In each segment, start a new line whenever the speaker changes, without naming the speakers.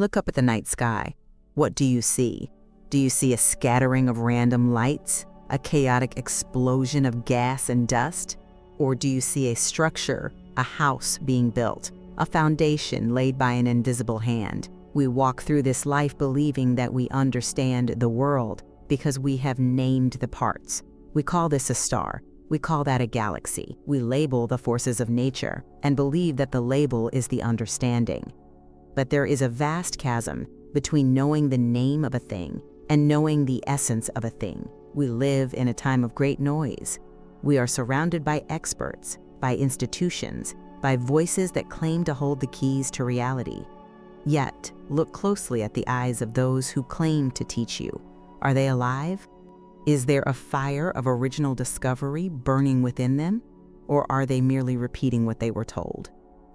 Look up at the night sky. What do you see? Do you see a scattering of random lights, a chaotic explosion of gas and dust? Or do you see a structure, a house being built, a foundation laid by an invisible hand? We walk through this life believing that we understand the world because we have named the parts. We call this a star. We call that a galaxy. We label the forces of nature and believe that the label is the understanding. But there is a vast chasm between knowing the name of a thing and knowing the essence of a thing. We live in a time of great noise. We are surrounded by experts, by institutions, by voices that claim to hold the keys to reality. Yet, look closely at the eyes of those who claim to teach you. Are they alive? Is there a fire of original discovery burning within them? Or are they merely repeating what they were told?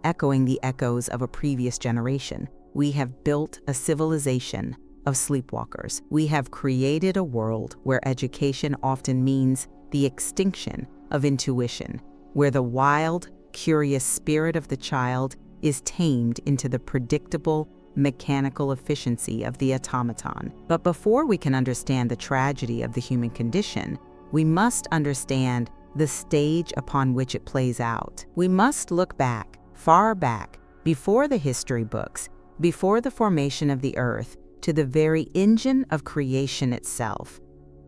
Echoing the echoes of a previous generation, we have built a civilization of sleepwalkers. We have created a world where education often means the extinction of intuition, where the wild, curious spirit of the child is tamed into the predictable, mechanical efficiency of the automaton. But before we can understand the tragedy of the human condition, we must understand the stage upon which it plays out. We must look back, far back, before the history books, before the formation of the earth, to the very engine of creation itself.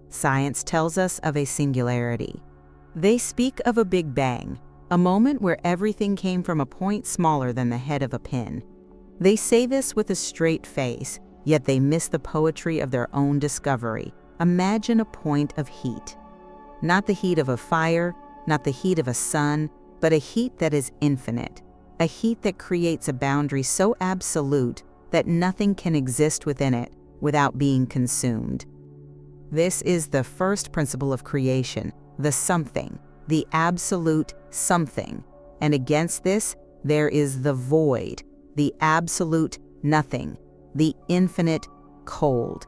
Science tells us of a singularity. They speak of a Big Bang, a moment where everything came from a point smaller than the head of a pin. They say this with a straight face, yet they miss the poetry of their own discovery. Imagine a point of heat. Not the heat of a fire, not the heat of a sun, but a heat that is infinite. A heat that creates a boundary so absolute that nothing can exist within it without being consumed. This is the first principle of creation, the something, the absolute something. And against this, there is the void, the absolute nothing, the infinite cold.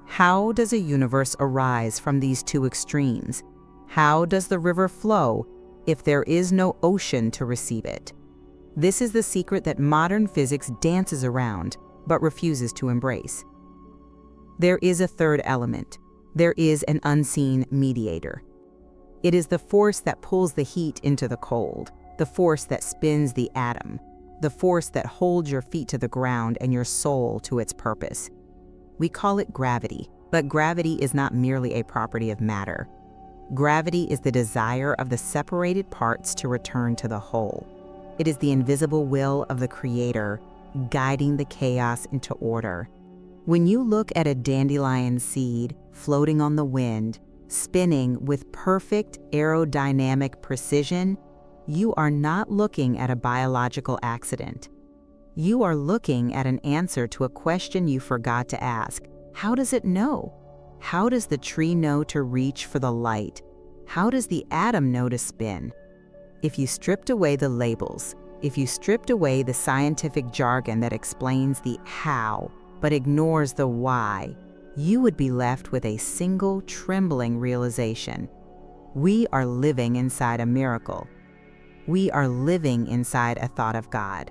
How does a universe arise from these two extremes? How does the river flow if there is no ocean to receive it? This is the secret that modern physics dances around, but refuses to embrace. There is a third element. There is an unseen mediator. It is the force that pulls the heat into the cold, the force that spins the atom, the force that holds your feet to the ground and your soul to its purpose. We call it gravity, but gravity is not merely a property of matter. Gravity is the desire of the separated parts to return to the whole. It is the invisible will of the Creator guiding the chaos into order. When you look at a dandelion seed floating on the wind, spinning with perfect aerodynamic precision, you are not looking at a biological accident. You are looking at an answer to a question you forgot to ask. How does it know? How does the tree know to reach for the light? How does the atom know to spin? If you stripped away the labels, if you stripped away the scientific jargon that explains the how but ignores the why, you would be left with a single trembling realization. We are living inside a miracle. We are living inside a thought of God.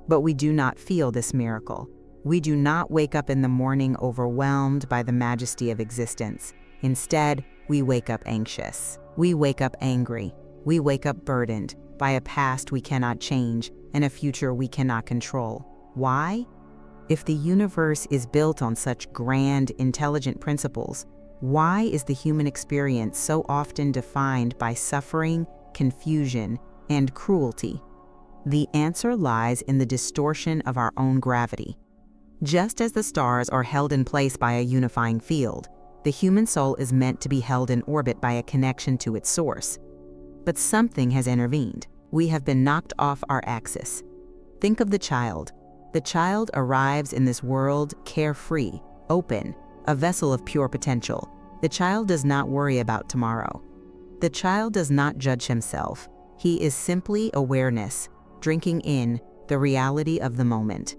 But we do not feel this miracle. We do not wake up in the morning overwhelmed by the majesty of existence. Instead, we wake up anxious. We wake up angry. We wake up burdened by a past we cannot change and a future we cannot control. Why? If the universe is built on such grand, intelligent principles, why is the human experience so often defined by suffering, confusion, and cruelty? The answer lies in the distortion of our own gravity. Just as the stars are held in place by a unifying field, the human soul is meant to be held in orbit by a connection to its source. But something has intervened. We have been knocked off our axis. Think of the child. The child arrives in this world carefree, open, a vessel of pure potential. The child does not worry about tomorrow. The child does not judge himself. He is simply awareness, drinking in the reality of the moment.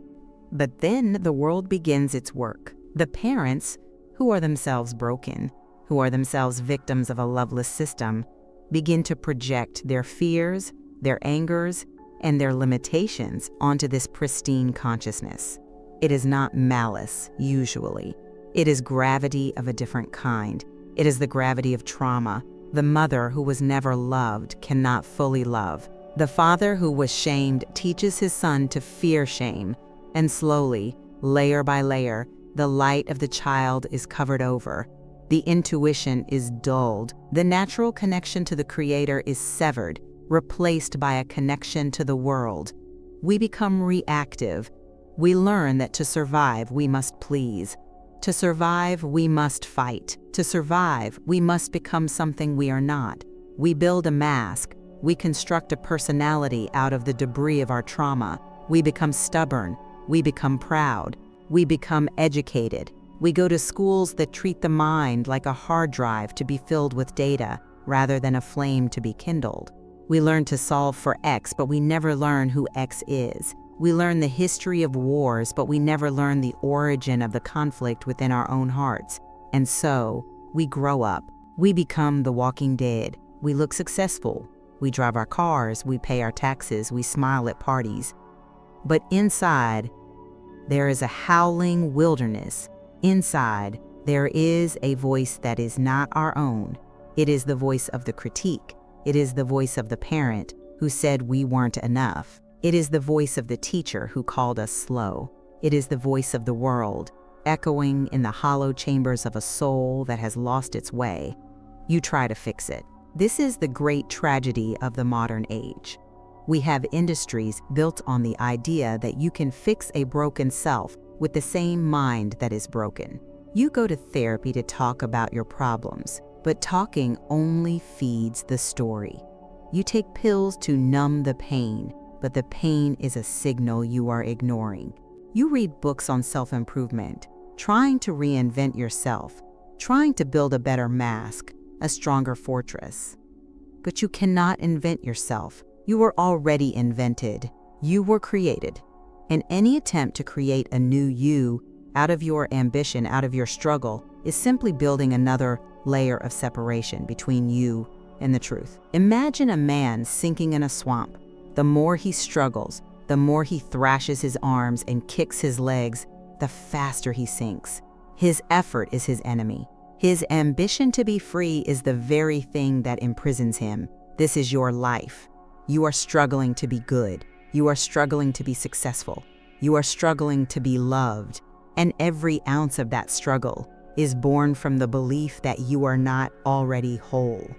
But then the world begins its work. The parents, who are themselves broken, who are themselves victims of a loveless system, begin to project their fears, their angers, and their limitations onto this pristine consciousness. It is not malice, usually. It is gravity of a different kind. It is the gravity of trauma. The mother who was never loved cannot fully love. The father who was shamed teaches his son to fear shame, and slowly, layer by layer, the light of the child is covered over. The intuition is dulled. The natural connection to the Creator is severed, replaced by a connection to the world. We become reactive. We learn that to survive, we must please. To survive, we must fight. To survive, we must become something we are not. We build a mask. We construct a personality out of the debris of our trauma. We become stubborn. We become proud. We become educated. We go to schools that treat the mind like a hard drive to be filled with data rather than a flame to be kindled. We learn to solve for X, but we never learn who X is. We learn the history of wars, but we never learn the origin of the conflict within our own hearts. And so, we grow up. We become the walking dead. We look successful. We drive our cars. We pay our taxes. We smile at parties. But inside, there is a howling wilderness. Inside, there is a voice that is not our own. It is the voice of the critique. It is the voice of the parent who said we weren't enough. It is the voice of the teacher who called us slow. It is the voice of the world, echoing in the hollow chambers of a soul that has lost its way. You try to fix it. This is the great tragedy of the modern age. We have industries built on the idea that you can fix a broken self with the same mind that is broken. You go to therapy to talk about your problems, but talking only feeds the story. You take pills to numb the pain, but the pain is a signal you are ignoring. You read books on self-improvement, trying to reinvent yourself, trying to build a better mask, a stronger fortress. But you cannot invent yourself. You were already invented. You were created. And any attempt to create a new you out of your ambition, out of your struggle, is simply building another layer of separation between you and the truth. Imagine a man sinking in a swamp. The more he struggles, the more he thrashes his arms and kicks his legs, the faster he sinks. His effort is his enemy. His ambition to be free is the very thing that imprisons him. This is your life. You are struggling to be good. You are struggling to be successful. You are struggling to be loved. And every ounce of that struggle is born from the belief that you are not already whole.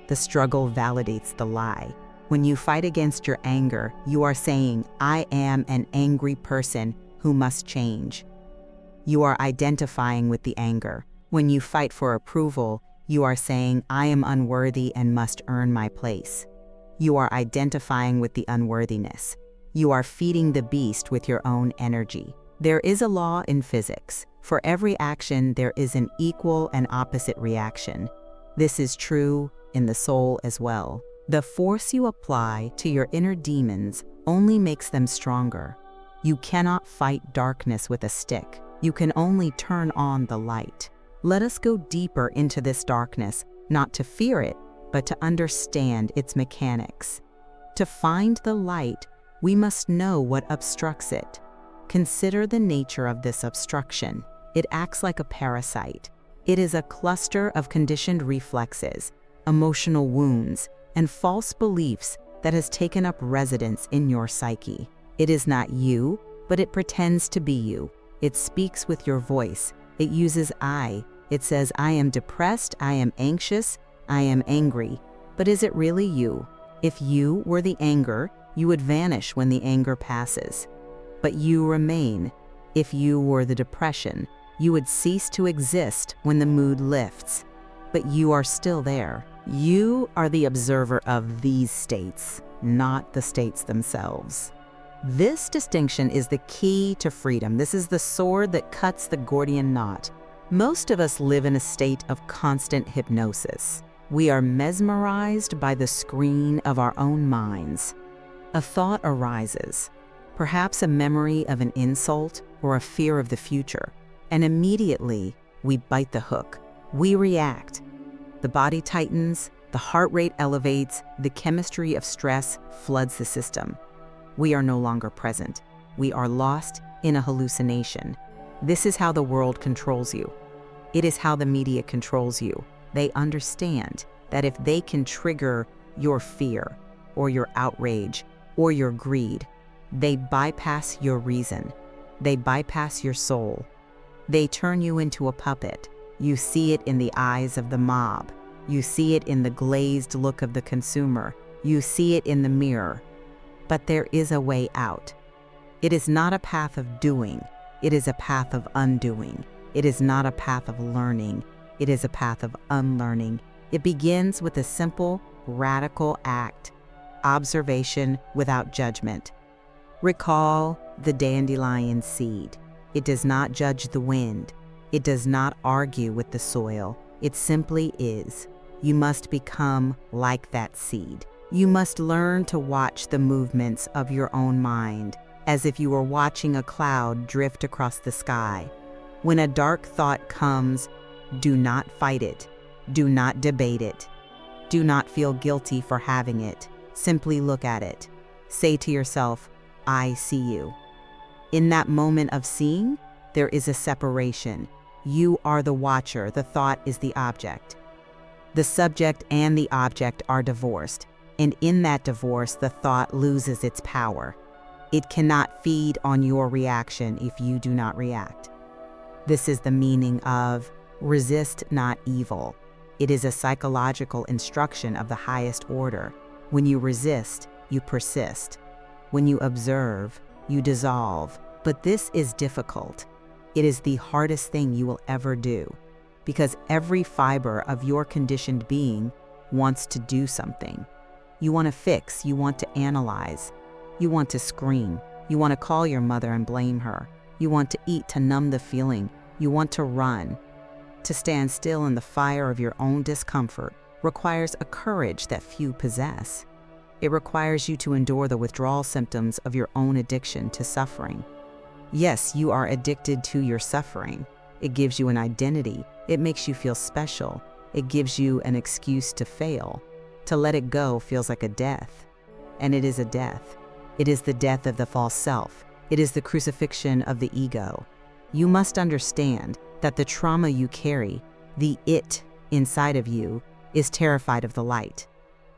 The struggle validates the lie. When you fight against your anger, you are saying, I am an angry person who must change. You are identifying with the anger. When you fight for approval, you are saying, I am unworthy and must earn my place. You are identifying with the unworthiness. You are feeding the beast with your own energy. There is a law in physics. For every action, there is an equal and opposite reaction. This is true in the soul as well. The force you apply to your inner demons only makes them stronger. You cannot fight darkness with a stick. You can only turn on the light. Let us go deeper into this darkness, not to fear it, but to understand its mechanics. To find the light, we must know what obstructs it. Consider the nature of this obstruction. It acts like a parasite. It is a cluster of conditioned reflexes, emotional wounds, and false beliefs that has taken up residence in your psyche. It is not you, but it pretends to be you. It speaks with your voice. It uses I. It says, I am depressed, I am anxious, I am angry. But is it really you? If you were the anger, you would vanish when the anger passes. But you remain. If you were the depression, you would cease to exist when the mood lifts. But you are still there. You are the observer of these states, not the states themselves. This distinction is the key to freedom. This is the sword that cuts the Gordian knot. Most of us live in a state of constant hypnosis. We are mesmerized by the screen of our own minds. A thought arises, perhaps a memory of an insult or a fear of the future, and immediately we bite the hook. We react. The body tightens, the heart rate elevates, the chemistry of stress floods the system. We are no longer present. We are lost in a hallucination. This is how the world controls you. It is how the media controls you. They understand that if they can trigger your fear or your outrage or your greed, they bypass your reason. They bypass your soul. They turn you into a puppet. You see it in the eyes of the mob. You see it in the glazed look of the consumer. You see it in the mirror. But there is a way out. It is not a path of doing. It is a path of undoing. It is not a path of learning. It is a path of unlearning. It begins with a simple, radical act: observation without judgment. Recall the dandelion seed. It does not judge the wind. It does not argue with the soil. It simply is. You must become like that seed. You must learn to watch the movements of your own mind, as if you were watching a cloud drift across the sky. When a dark thought comes, do not fight it. Do not debate it. Do not feel guilty for having it. Simply look at it. Say to yourself, I see you. In that moment of seeing, there is a separation. You are the watcher, the thought is the object. The subject and the object are divorced, and in that divorce, the thought loses its power. It cannot feed on your reaction if you do not react. This is the meaning of resist not evil. It is a psychological instruction of the highest order. When you resist, you persist. When you observe, you dissolve. But this is difficult. It is the hardest thing you will ever do, because every fiber of your conditioned being wants to do something. You want to fix, you want to analyze, you want to scream, you want to call your mother and blame her, you want to eat to numb the feeling, you want to run. To stand still in the fire of your own discomfort requires a courage that few possess. It requires you to endure the withdrawal symptoms of your own addiction to suffering. Yes, you are addicted to your suffering. It gives you an identity. It makes you feel special. It gives you an excuse to fail. To let it go feels like a death. And it is a death. It is the death of the false self. It is the crucifixion of the ego. You must understand that the trauma you carry, the it inside of you, is terrified of the light.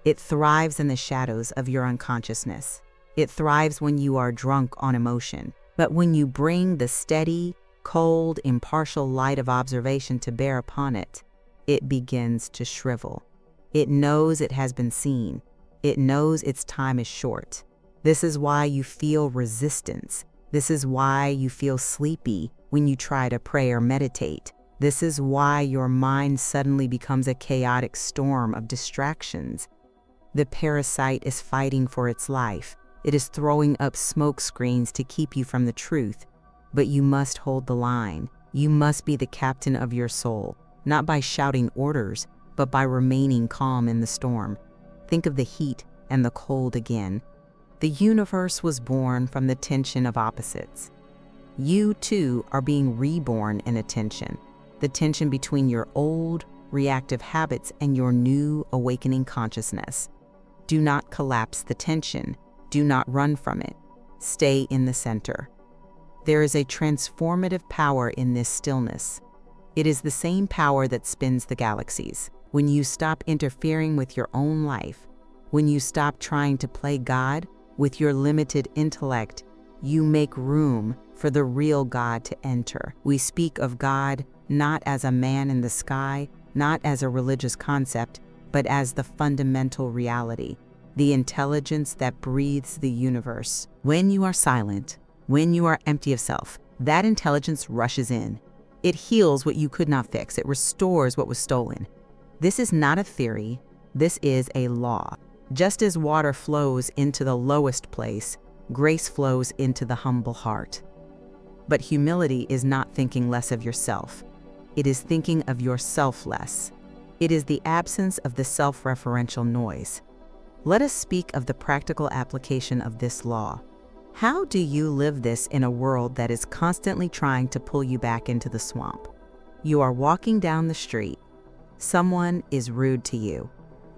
It thrives in the shadows of your unconsciousness. It thrives when you are drunk on emotion. But when you bring the steady, cold, impartial light of observation to bear upon it, it begins to shrivel. It knows it has been seen. It knows its time is short. This is why you feel resistance. This is why you feel sleepy when you try to pray or meditate. This is why your mind suddenly becomes a chaotic storm of distractions. The parasite is fighting for its life. It is throwing up smoke screens to keep you from the truth. But you must hold the line. You must be the captain of your soul, not by shouting orders, but by remaining calm in the storm. Think of the heat and the cold again. The universe was born from the tension of opposites. You, too, are being reborn in a tension, the tension between your old, reactive habits and your new, awakening consciousness. Do not collapse the tension. Do not run from it. Stay in the center. There is a transformative power in this stillness. It is the same power that spins the galaxies. When you stop interfering with your own life, when you stop trying to play God with your limited intellect, you make room for the real God to enter. We speak of God not as a man in the sky, not as a religious concept, but as the fundamental reality, the intelligence that breathes the universe. When you are silent, when you are empty of self, that intelligence rushes in. It heals what you could not fix. It restores what was stolen. This is not a theory. This is a law. Just as water flows into the lowest place, grace flows into the humble heart. But humility is not thinking less of yourself. It is thinking of yourself less. It is the absence of the self-referential noise. Let us speak of the practical application of this law. How do you live this in a world that is constantly trying to pull you back into the swamp? You are walking down the street. Someone is rude to you.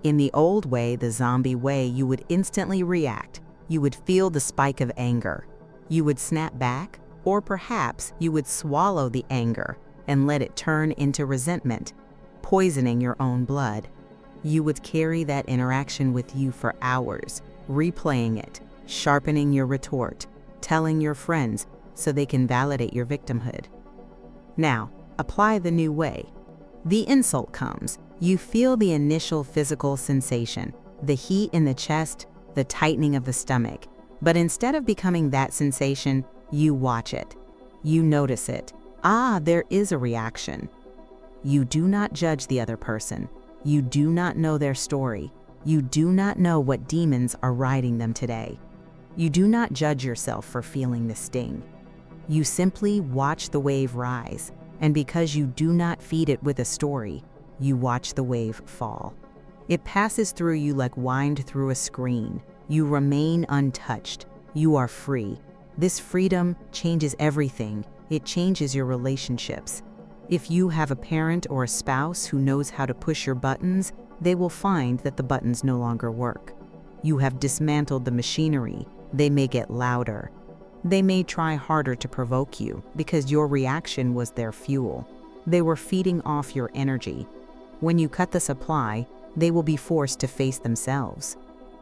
In the old way, the zombie way, you would instantly react. You would feel the spike of anger. You would snap back, Or perhaps you would swallow the anger and let it turn into resentment, poisoning your own blood. You would carry that interaction with you for hours, replaying it, sharpening your retort, telling your friends so they can validate your victimhood. Now, apply the new way. The insult comes. You feel the initial physical sensation, the heat in the chest, the tightening of the stomach. But instead of becoming that sensation, you watch it. You notice it. Ah, there is a reaction. You do not judge the other person. You do not know their story. You do not know what demons are riding them today. You do not judge yourself for feeling the sting. You simply watch the wave rise, and because you do not feed it with a story, you watch the wave fall. It passes through you like wind through a screen. You remain untouched. You are free. This freedom changes everything. It changes your relationships. If you have a parent or a spouse who knows how to push your buttons, they will find that the buttons no longer work. You have dismantled the machinery. They may get louder. They may try harder to provoke you because your reaction was their fuel. They were feeding off your energy. When you cut the supply, they will be forced to face themselves.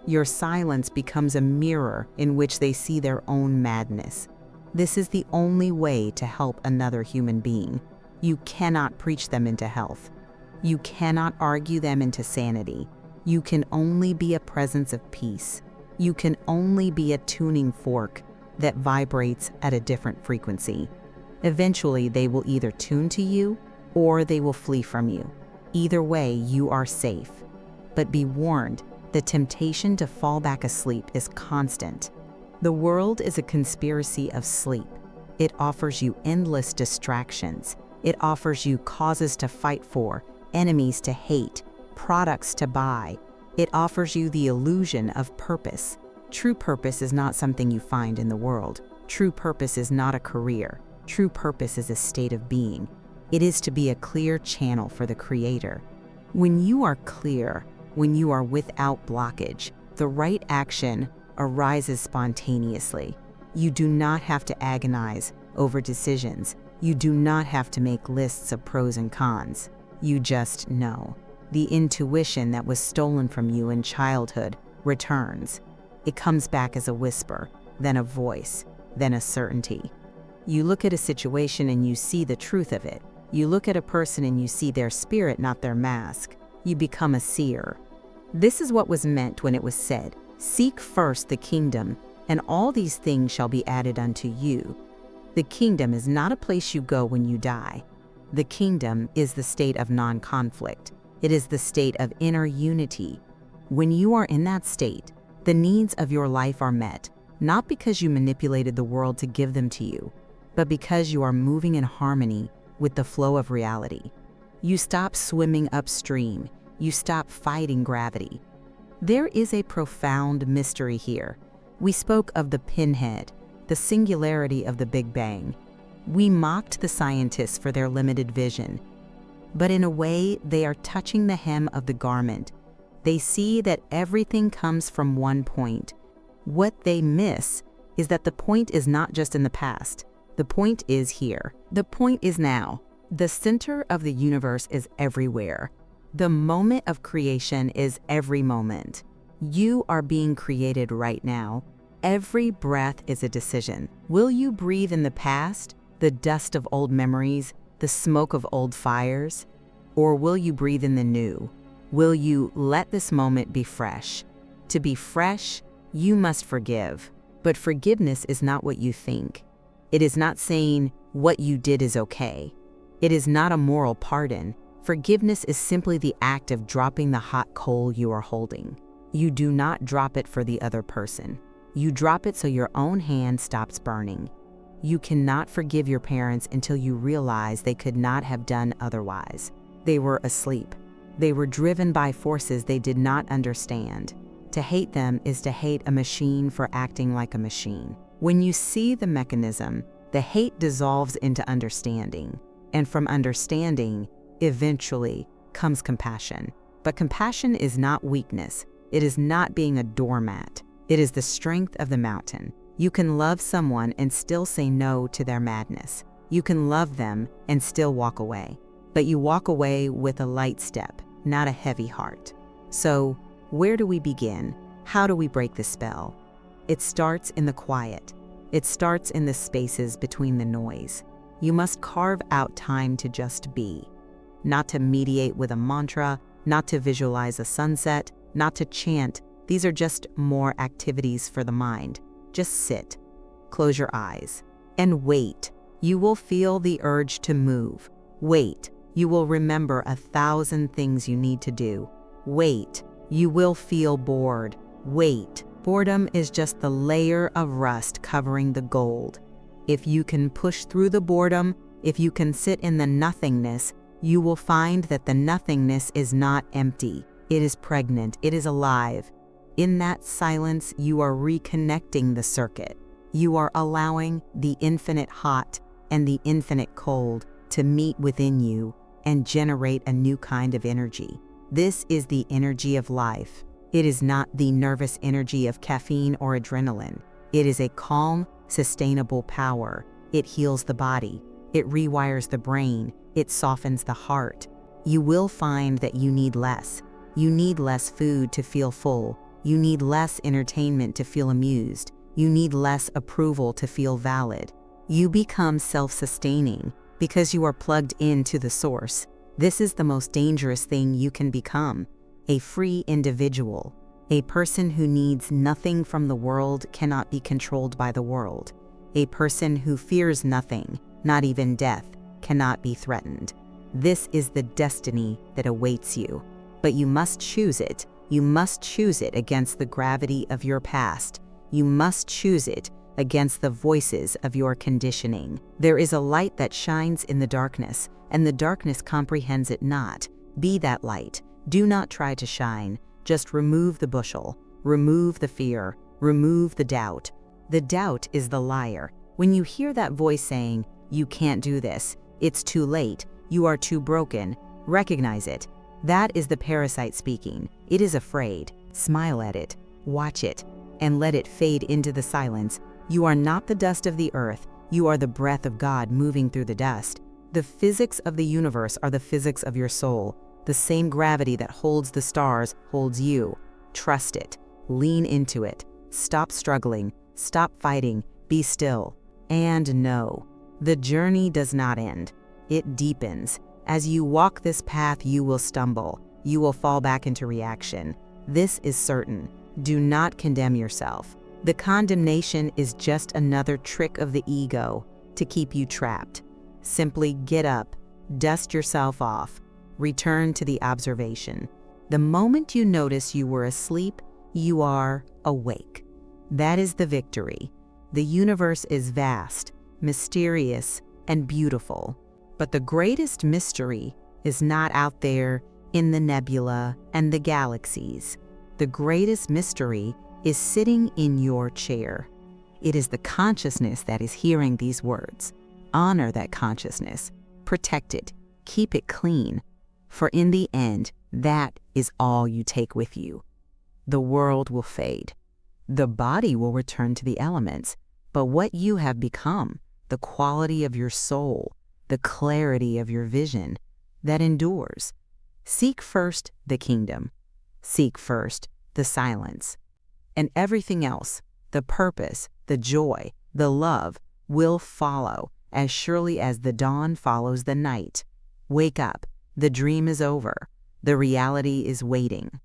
Your silence becomes a mirror in which they see their own madness. This is the only way to help another human being. You cannot preach them into health. You cannot argue them into sanity. You can only be a presence of peace. You can only be a tuning fork that vibrates at a different frequency. Eventually, they will either tune to you or they will flee from you. Either way, you are safe. But be warned, the temptation to fall back asleep is constant. The world is a conspiracy of sleep. It offers you endless distractions. It offers you causes to fight for, enemies to hate, products to buy. It offers you the illusion of purpose. True purpose is not something you find in the world. True purpose is not a career. True purpose is a state of being. It is to be a clear channel for the Creator. When you are clear, when you are without blockage, the right action arises spontaneously. You do not have to agonize over decisions. You do not have to make lists of pros and cons. You just know. The intuition that was stolen from you in childhood returns. It comes back as a whisper, then a voice, then a certainty. You look at a situation and you see the truth of it. You look at a person and you see their spirit, not their mask. You become a seer. This is what was meant when it was said, "Seek first the kingdom, and all these things shall be added unto you." The kingdom is not a place you go when you die. The kingdom is the state of non-conflict. It is the state of inner unity. When you are in that state, the needs of your life are met, not because you manipulated the world to give them to you, but because you are moving in harmony with the flow of reality. You stop swimming upstream. You stop fighting gravity. There is a profound mystery here. We spoke of the pinhead, the singularity of the Big Bang. We mocked the scientists for their limited vision. But in a way, they are touching the hem of the garment. They see that everything comes from one point. What they miss is that the point is not just in the past. The point is here. The point is now. The center of the universe is everywhere. The moment of creation is every moment. You are being created right now. Every breath is a decision. Will you breathe in the past, the dust of old memories, the smoke of old fires? Or will you breathe in the new? Will you let this moment be fresh? To be fresh, you must forgive. But forgiveness is not what you think. It is not saying what you did is okay. It is not a moral pardon. Forgiveness is simply the act of dropping the hot coal you are holding. You do not drop it for the other person. You drop it so your own hand stops burning. You cannot forgive your parents until you realize they could not have done otherwise. They were asleep. They were driven by forces they did not understand. To hate them is to hate a machine for acting like a machine. When you see the mechanism, the hate dissolves into understanding. And from understanding, eventually, comes compassion. But compassion is not weakness. It is not being a doormat. It is the strength of the mountain. You can love someone and still say no to their madness. You can love them and still walk away. But you walk away with a light step, not a heavy heart. So, where do we begin? How do we break the spell? It starts in the quiet. It starts in the spaces between the noise. You must carve out time to just be. Not to mediate with a mantra, not to visualize a sunset, not to chant. These are just more activities for the mind. Just sit, close your eyes, and wait. You will feel the urge to move. Wait. You will remember 1,000 things you need to do. Wait. You will feel bored. Wait. Boredom is just the layer of rust covering the gold. If you can push through the boredom, if you can sit in the nothingness, you will find that the nothingness is not empty. It is pregnant. It is alive. In that silence, you are reconnecting the circuit. You are allowing the infinite hot and the infinite cold to meet within you and generate a new kind of energy. This is the energy of life. It is not the nervous energy of caffeine or adrenaline. It is a calm, sustainable power. It heals the body. It rewires the brain. It softens the heart. You will find that you need less. You need less food to feel full. You need less entertainment to feel amused. You need less approval to feel valid. You become self-sustaining because you are plugged into the source. This is the most dangerous thing you can become. A free individual. A person who needs nothing from the world cannot be controlled by the world. A person who fears nothing, not even death, cannot be threatened. This is the destiny that awaits you. But you must choose it. You must choose it against the gravity of your past. You must choose it against the voices of your conditioning. There is a light that shines in the darkness, and the darkness comprehends it not. Be that light. Do not try to shine. Just remove the bushel. Remove the fear. Remove the doubt. The doubt is the liar. When you hear that voice saying, "You can't do this. It's too late. You are too broken," recognize it. That is the parasite speaking. It is afraid. Smile at it. Watch it. And let it fade into the silence. You are not the dust of the earth. You are the breath of God moving through the dust. The physics of the universe are the physics of your soul. The same gravity that holds the stars holds you. Trust it. Lean into it. Stop struggling. Stop fighting. Be still. And know, the journey does not end. It deepens. As you walk this path, you will stumble. You will fall back into reaction. This is certain. Do not condemn yourself. The condemnation is just another trick of the ego to keep you trapped. Simply get up, dust yourself off, return to the observation. The moment you notice you were asleep, you are awake. That is the victory. The universe is vast, mysterious, and beautiful. But the greatest mystery is not out there in the nebula and the galaxies. The greatest mystery is sitting in your chair. It is the consciousness that is hearing these words. Honor that consciousness. Protect it. Keep it clean. For in the end, that is all you take with you. The world will fade. The body will return to the elements. But what you have become, the quality of your soul, the clarity of your vision, that endures. Seek first the kingdom. Seek first the silence. And everything else, the purpose, the joy, the love, will follow as surely as the dawn follows the night. Wake up. The dream is over. The reality is waiting.